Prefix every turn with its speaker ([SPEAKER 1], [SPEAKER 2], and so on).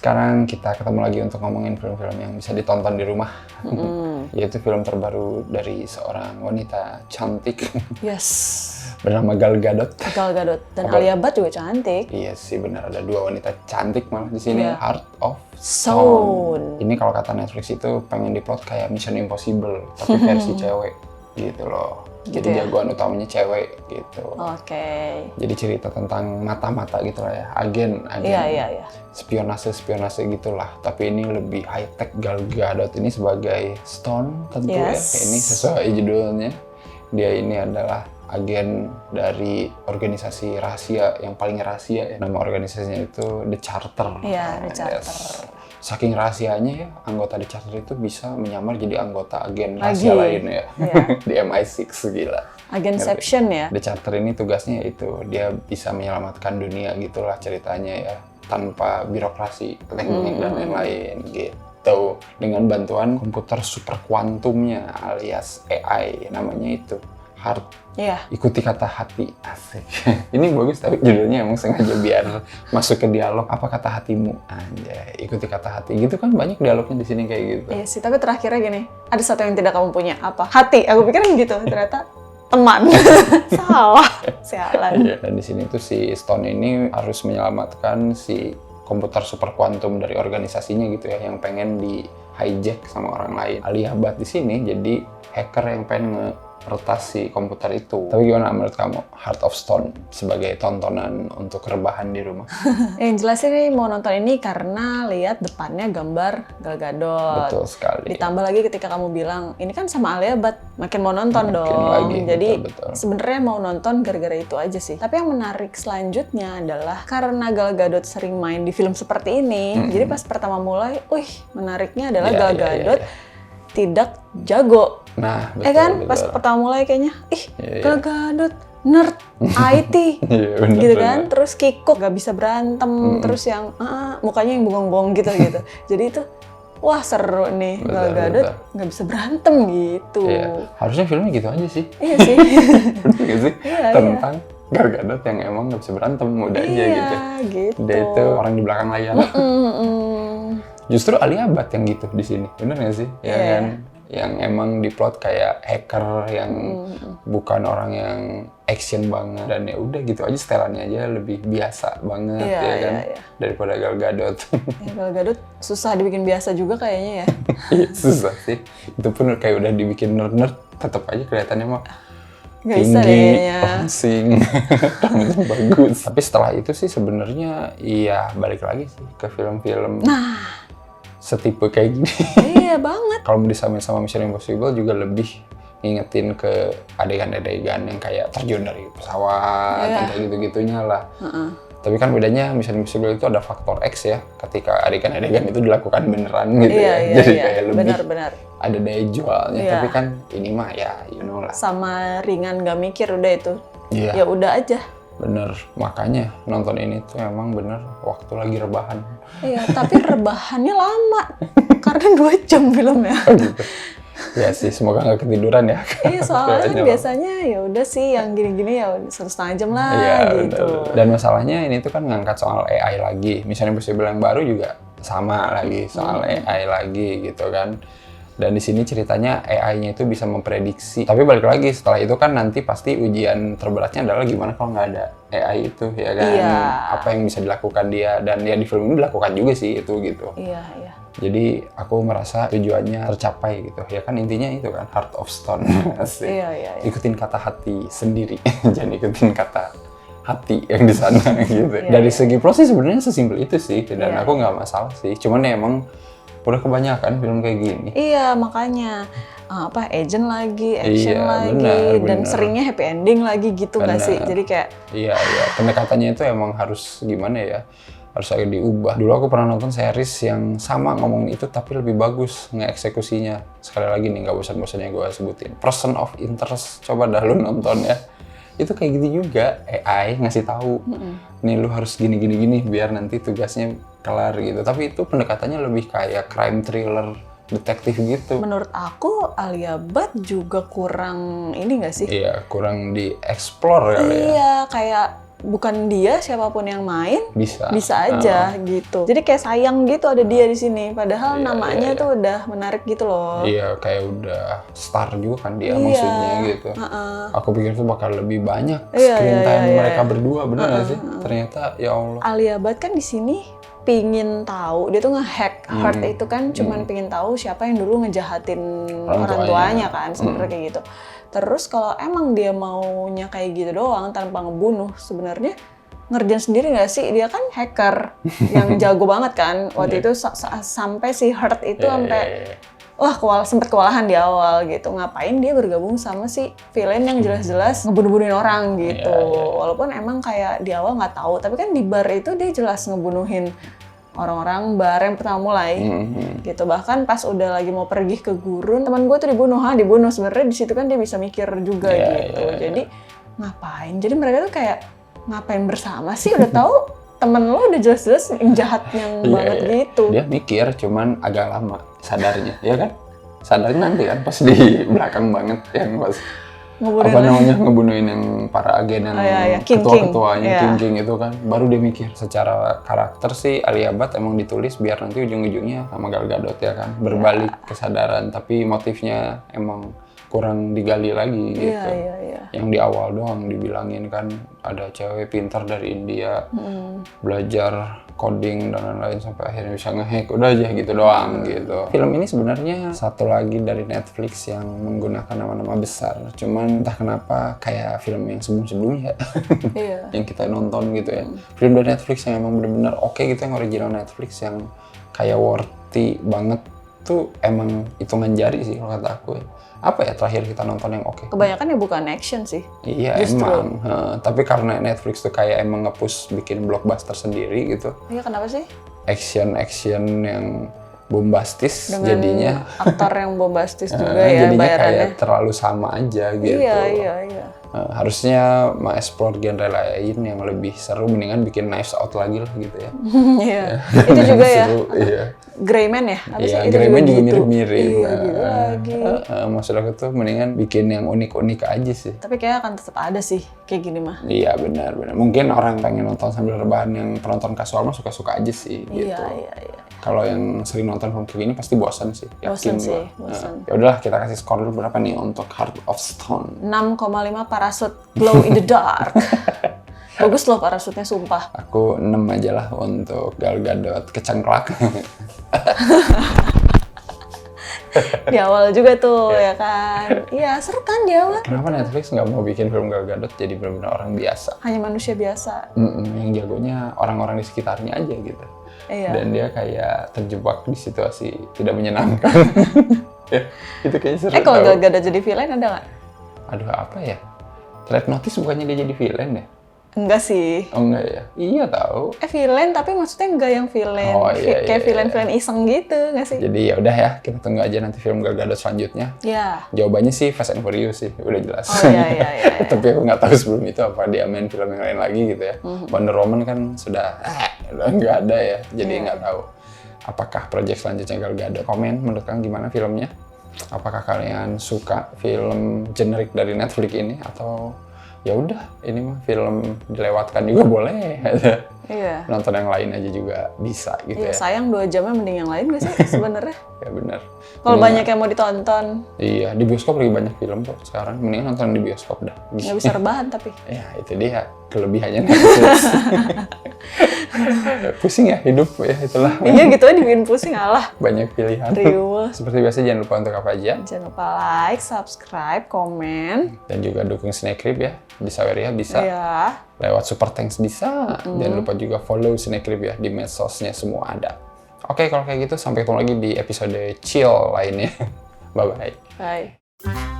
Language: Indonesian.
[SPEAKER 1] Sekarang kita ketemu lagi untuk ngomongin film-film yang bisa ditonton di rumah. Yaitu film terbaru dari seorang wanita cantik.
[SPEAKER 2] Yes.
[SPEAKER 1] Bernama Gal Gadot.
[SPEAKER 2] Gal Gadot. Dan Alia Bhatt juga cantik.
[SPEAKER 1] Iya sih benar, ada dua wanita cantik malah di sini.
[SPEAKER 2] Yeah.
[SPEAKER 1] Heart of Stone. Ini kalau kata Netflix itu pengen diplot kayak Mission Impossible, tapi versi cewek gitu loh. Jadi
[SPEAKER 2] ya?
[SPEAKER 1] jagoan utamanya cewek gitu.
[SPEAKER 2] Oke.
[SPEAKER 1] Jadi cerita tentang mata-mata gitu lah ya, agen.
[SPEAKER 2] Iya.
[SPEAKER 1] Spionase gitulah. Tapi ini lebih high tech. Gal Gadot ini sebagai Stone tentu ya. Ini sesuai judulnya. Dia ini adalah agen dari organisasi rahasia yang paling rahasia ya. Nama organisasinya itu The Charter.
[SPEAKER 2] Iya, The Charter.
[SPEAKER 1] Saking rahasianya ya, anggota The Charter itu bisa menyamar jadi anggota agen rahasia lain ya. Di MI6, gila.
[SPEAKER 2] Agenception ya.
[SPEAKER 1] The Charter ini tugasnya itu, dia bisa menyelamatkan dunia gitulah ceritanya ya. Tanpa birokrasi, teknik dan lain-lain gitu. Dengan bantuan komputer super kuantumnya alias AI namanya itu. Heart.
[SPEAKER 2] Iya.
[SPEAKER 1] Ikuti kata hati. Asik. Ini bagus tapi judulnya emang sengaja biar masuk ke dialog. Apa kata hatimu? Anjay, ikuti kata hati. Gitu kan banyak dialognya di sini kayak gitu.
[SPEAKER 2] Iya sih, tapi terakhirnya gini, ada satu yang tidak kamu punya. Apa? Hati. Aku pikirin gitu, ternyata teman. Salah. Sialan.
[SPEAKER 1] Iya, dan di sini tuh si Stone ini harus menyelamatkan si komputer super kuantum dari organisasinya gitu ya, yang pengen di hijack sama orang lain. Alia Bhatt di sini jadi hacker yang pengen retas si komputer itu. Tapi gimana menurut kamu Heart of Stone sebagai tontonan untuk rebahan di rumah?
[SPEAKER 2] Yang jelas ini mau nonton ini karena lihat depannya gambar Gal Gadot.
[SPEAKER 1] Betul sekali.
[SPEAKER 2] Ditambah lagi ketika kamu bilang ini kan sama Alia Bhatt, makin mau nonton
[SPEAKER 1] Makin
[SPEAKER 2] dong.
[SPEAKER 1] lagi,
[SPEAKER 2] jadi
[SPEAKER 1] betul.
[SPEAKER 2] sebenarnya mau nonton gara-gara itu aja sih. Tapi yang menarik selanjutnya adalah karena Gal Gadot sering main di film seperti ini. Jadi pas pertama mulai, menariknya adalah Gal Gadot tidak jago.
[SPEAKER 1] Nah, betul,
[SPEAKER 2] Kan
[SPEAKER 1] betul.
[SPEAKER 2] pas pertama mulai kayaknya, Gal Gadot nerd IT
[SPEAKER 1] bener,
[SPEAKER 2] gitu kan, terus kikuk gak bisa berantem, terus yang mukanya yang bongong-bongong gitu. Jadi itu wah seru nih, Gal Gadot gak bisa berantem gitu.
[SPEAKER 1] Iya. Harusnya filmnya gitu aja sih.
[SPEAKER 2] Iya sih.
[SPEAKER 1] Bener gak sih?
[SPEAKER 2] Iya.
[SPEAKER 1] Tentang Gal Gadot yang emang gak bisa berantem, udah aja gitu. Dia itu orang di belakang layar. Justru Alia Bhatt yang gitu di sini, bener gak sih? Ya kan? Yang emang diplot kayak hacker yang bukan orang yang action banget, dan ya udah gitu aja, setelannya aja lebih biasa banget daripada Gal Gadot.
[SPEAKER 2] Gal Gadot susah dibikin biasa juga kayaknya ya.
[SPEAKER 1] Iya, susah sih. Itu pun kayak udah dibikin nerd, tetap aja kelihatannya mah
[SPEAKER 2] nggak bisa
[SPEAKER 1] tinggi, langsing, rambutnya bagus. Tapi setelah itu sih sebenarnya iya balik lagi sih ke film-film setipe kayak gini.
[SPEAKER 2] Iya banget.
[SPEAKER 1] Kalau mau disamain sama Mission Impossible juga lebih ngingetin ke adegan-adegan yang kayak terjun dari pesawat, yang kayak gitu-gitunya lah. Tapi kan bedanya Mission Impossible itu ada faktor X ya, ketika adegan-adegan itu dilakukan beneran gitu Jadi kayak lebih ada daya jualnya. Tapi kan ini mah ya you know lah.
[SPEAKER 2] Sama ringan gak mikir udah itu.
[SPEAKER 1] Iya.
[SPEAKER 2] Ya udah aja.
[SPEAKER 1] Bener, makanya nonton ini tuh emang bener waktu lagi rebahan.
[SPEAKER 2] Iya, tapi rebahannya lama. Karena 2 jam filmnya.
[SPEAKER 1] Oh gitu. Ya sih, semoga nggak ketiduran ya.
[SPEAKER 2] Iya, soalnya biasanya ya udah sih yang gini-gini ya 1,5 jam lah gitu.
[SPEAKER 1] Bener. Dan masalahnya ini tuh kan ngangkat soal AI lagi. Misalnya Impossible yang baru juga sama lagi soal AI lagi gitu kan. Dan di sini ceritanya AI-nya itu bisa memprediksi. Tapi balik lagi setelah itu kan nanti pasti ujian terberatnya adalah gimana kalau nggak ada AI itu ya kan.
[SPEAKER 2] Iya.
[SPEAKER 1] Apa yang bisa dilakukan dia, dan ya di film ini dilakukan juga sih itu gitu.
[SPEAKER 2] Iya.
[SPEAKER 1] Jadi aku merasa tujuannya tercapai gitu. Ya kan intinya itu kan Heart of Stone. Asik.
[SPEAKER 2] Iya.
[SPEAKER 1] Ikutin kata hati sendiri. Jangan ikutin kata hati yang di sana gitu. Dari segi plot sih sebenarnya sesimpel itu sih, dan aku nggak masalah sih. Cuman ya emang udah kebanyakan film kayak gini.
[SPEAKER 2] Iya, makanya agent lagi, action lagi,
[SPEAKER 1] bener.
[SPEAKER 2] dan seringnya happy ending lagi gitu nggak sih? Jadi kayak
[SPEAKER 1] Iya, pendekatannya itu emang harus gimana ya? Harus agak diubah. Dulu aku pernah nonton series yang sama ngomongin itu tapi lebih bagus ngeeksekusinya. Sekali lagi nih, nggak bosan-bosannya gue sebutin. Person of Interest, coba dah lu nonton ya. Itu kayak gitu juga, AI ngasih tahu, nih lu harus gini biar nanti tugasnya kelar gitu. Tapi itu pendekatannya lebih kayak crime thriller, detektif gitu.
[SPEAKER 2] Menurut aku Alia Bhatt juga kurang ini nggak sih?
[SPEAKER 1] Iya, kurang di-explore kali ya.
[SPEAKER 2] Iya, kayak bukan dia, siapapun yang main
[SPEAKER 1] bisa
[SPEAKER 2] aja gitu. Jadi kayak sayang gitu ada dia di sini. Padahal
[SPEAKER 1] Iya,
[SPEAKER 2] namanya
[SPEAKER 1] iya,
[SPEAKER 2] tuh udah menarik gitu loh.
[SPEAKER 1] Iya, kayak udah star juga kan dia maksudnya gitu. Aku pikir tuh bakal lebih banyak screen time mereka berdua, bener nggak sih? Ternyata ya Allah.
[SPEAKER 2] Alia Bhatt kan di sini pingin tahu, dia tuh nge-hack Heart itu kan cuman pingin tahu siapa yang dulu ngejahatin orang tuanya kan, sebenarnya kayak gitu. Terus kalau emang dia maunya kayak gitu doang tanpa ngebunuh, sebenarnya ngerjain sendiri nggak sih? Dia kan hacker yang jago banget kan waktu itu sampai si Heart itu sampai wah sempet kewalahan di awal gitu. Ngapain dia bergabung sama si villain yang jelas-jelas ngebunuh-bunuhin orang gitu. Walaupun emang kayak di awal nggak tahu, tapi kan di bar itu dia jelas ngebunuhin orang-orang bar yang pertama mulai gitu. Bahkan pas udah lagi mau pergi ke gurun, teman gue tuh dibunuh sebenarnya di situ kan dia bisa mikir juga gitu. Jadi ngapain? Jadi mereka tuh kayak ngapain bersama sih? Udah tahu temen lo udah jelas-jelas yang jahat yang banget gitu.
[SPEAKER 1] Dia mikir cuman agak lama sadarnya, ya kan? Sadarnya nanti kan pas di belakang banget yang pas ngebunuhin yang para agen yang ketua-ketuanya King itu kan, baru dia mikir. Secara karakter sih Alia Bhatt emang ditulis biar nanti ujung-ujungnya sama Gal Gadot ya kan, berbalik kesadaran, tapi motifnya emang kurang digali lagi gitu. Yang di awal doang dibilangin kan ada cewek pintar dari India belajar coding dan lain-lain sampai akhirnya bisa nge-hack, udah aja gitu doang gitu. Film ini sebenarnya satu lagi dari Netflix yang menggunakan nama-nama besar, cuman entah kenapa kayak film yang sebelum-sebelumnya yang kita nonton gitu ya. Film dari Netflix yang emang bener-bener oke gitu, yang original Netflix yang kayak worthy banget tuh emang hitungan jari sih kalau kata aku ya. Apa ya terakhir kita nonton yang oke?
[SPEAKER 2] Kebanyakan ya bukan action sih.
[SPEAKER 1] Iya justru. Emang, tapi karena Netflix tuh kayak emang nge-push bikin blockbuster sendiri gitu.
[SPEAKER 2] Iya kenapa sih?
[SPEAKER 1] Action yang bombastis
[SPEAKER 2] dengan
[SPEAKER 1] jadinya.
[SPEAKER 2] Aktor yang bombastis juga ya
[SPEAKER 1] jadinya
[SPEAKER 2] bayarannya.
[SPEAKER 1] Kayak terlalu sama aja gitu.
[SPEAKER 2] Iya.
[SPEAKER 1] Harusnya mengeksplor genre lain yang lebih seru, mendingan bikin Knives Out lagi lah gitu ya.
[SPEAKER 2] Iya. Itu juga ya.
[SPEAKER 1] Seru, iya.
[SPEAKER 2] Greyman ya?
[SPEAKER 1] Iya, Greyman juga mirip-mirip.
[SPEAKER 2] Iya, gitu lagi.
[SPEAKER 1] Maksud aku tuh mendingan bikin yang unik-unik aja sih.
[SPEAKER 2] Tapi kayak akan tetap ada sih kayak gini mah.
[SPEAKER 1] Iya, benar. Mungkin orang pengen nonton sambil rebahan yang penonton kasual mah suka-suka aja sih gitu.
[SPEAKER 2] Iya.
[SPEAKER 1] Kalau yang sering nonton film kayak gini pasti bosan sih.
[SPEAKER 2] Bosan sih.
[SPEAKER 1] Ya udahlah, kita kasih skor dulu berapa nih untuk Heart of Stone.
[SPEAKER 2] 6,5 parasut glow in the dark. Bagus loh parasutnya, sumpah.
[SPEAKER 1] Aku 6 aja lah untuk Gal Gadot kecengklak.
[SPEAKER 2] Di awal juga tuh ya kan. Iya seru kan di awal.
[SPEAKER 1] Kenapa Netflix nggak mau bikin film Gal Gadot jadi benar-benar orang biasa?
[SPEAKER 2] Hanya manusia biasa.
[SPEAKER 1] Yang jagonya orang-orang di sekitarnya aja gitu.
[SPEAKER 2] Iya.
[SPEAKER 1] Dan dia kayak terjebak di situasi tidak menyenangkan. Ya, itu kayaknya seru.
[SPEAKER 2] Kalau Gal Gadot jadi villain ada nggak?
[SPEAKER 1] Aduh apa ya? Red Notice bukannya dia jadi villain ya?
[SPEAKER 2] Enggak sih.
[SPEAKER 1] Oh enggak ya? Iya tahu.
[SPEAKER 2] Villain tapi maksudnya enggak yang villain.
[SPEAKER 1] Oh, iya,
[SPEAKER 2] kayak villain iseng gitu nggak sih?
[SPEAKER 1] Jadi ya udah ya, kita tunggu aja nanti film Gal Gadot selanjutnya.
[SPEAKER 2] Iya.
[SPEAKER 1] Jawabannya sih Fast and Furious sih, udah jelas.
[SPEAKER 2] Oh iya.
[SPEAKER 1] Tapi aku nggak tahu sebelum itu apa dia main film yang lain lagi gitu ya. Wonder Woman kan sudah nggak ada ya, jadi nggak tahu apakah proyek selanjutnya Gal Gadot. Komen menurut kalian gimana filmnya? Apakah kalian suka film generik dari Netflix ini atau ya udah ini mah film dilewatkan juga boleh aja.
[SPEAKER 2] Iya.
[SPEAKER 1] Nonton yang lain aja juga bisa gitu ya.
[SPEAKER 2] Sayang 2 jamnya mending yang lain gak sih sebenarnya?
[SPEAKER 1] Ya benar.
[SPEAKER 2] Kalau banyak yang mau ditonton.
[SPEAKER 1] Iya, di bioskop lagi banyak film kok sekarang. Mendingan nonton di bioskop dah.
[SPEAKER 2] Nggak bisa rebahan tapi.
[SPEAKER 1] Ya itu dia kelebihannya Netflix. Pusing ya hidup ya itulah.
[SPEAKER 2] Iya gitu aja dibikin pusing alah.
[SPEAKER 1] Banyak pilihan.
[SPEAKER 2] Riuh.
[SPEAKER 1] Seperti biasa jangan lupa untuk apa aja.
[SPEAKER 2] Jangan lupa like, subscribe, komen.
[SPEAKER 1] Dan juga dukung Snakecrib ya. Di Saweria bisa.
[SPEAKER 2] Iya.
[SPEAKER 1] Lewat Super Thanks bisa. Jangan lupa juga follow Snakecrib ya. Di medsosnya semua ada. Oke, kalau kayak gitu sampai ketemu lagi di episode chill lainnya. Bye-bye.
[SPEAKER 2] Bye.